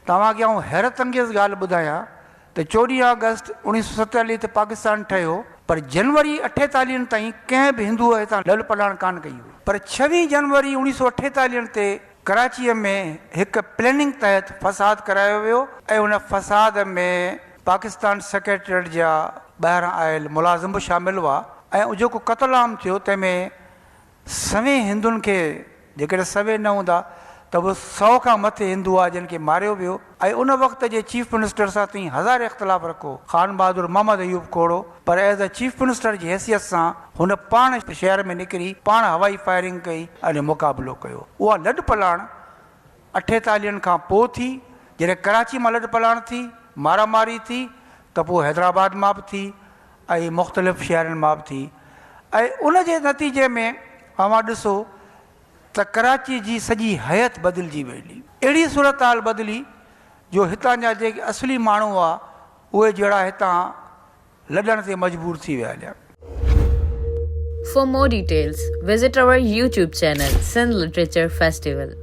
तव्हांखे आउं हैरत अंगेज़ ॻाल्हि ॿुधायां त 14 अगस्त 1947 ते पाकिस्तान ठहियो, पर जनवरी 48 ताईं कंहिं बि हिंदूअ हितां लॾ पलाण कान कई हुई। पर 26 जनवरी 1948 ते कराचीअ में हिकु प्लैनिंग तहत फसाद करायो वियो ऐं उन फसाद में पाकिस्तान सेक्रेटरीट जा ॿाहिरां आयल मुलाज़िम बि शामिल हुआ ऐं जेको क़त्ल आम थियो तंहिंमें सवे हिंदुनि खे, जेकॾहिं सवे न हूंदा त उहो 100 खां मथे हिंदू आहे जिन खे मारियो वियो। ऐं उन वक़्त जे चीफ मिनिस्टर सां तीं हज़ार इख़्तिलाफ़ रखो ख़ान बहादुर मोहम्मद अयूब खोड़ो, पर एज़ अ चीफ मिनिस्टर जी हैसियत सां हुन पाण शहर में निकिरी पाण हवाई फायरिंग कई ऐं मुक़ाबिलो कयो। उहा लॾ पलाण 48 खां पोइ थी। जॾहिं कराची मां लॾ पलाण थी, मारामारी थी, त पोइ हैदराबाद मां बि थी ऐं मुख़्तलिफ़ शहरनि मां बि थी। ऐं उन जे नतीजे में अवां ॾिसो त कराची जी सॼी हयत बदिलजी वई। अहिड़ी सूरत हाल बदिली जो हितां जा जेके असली माण्हू हुआ उहे जहिड़ा हितां लॾण ते मजबूर थी विया हलिया। For more details, visit our YouTube channel, Sindh Literature Festival.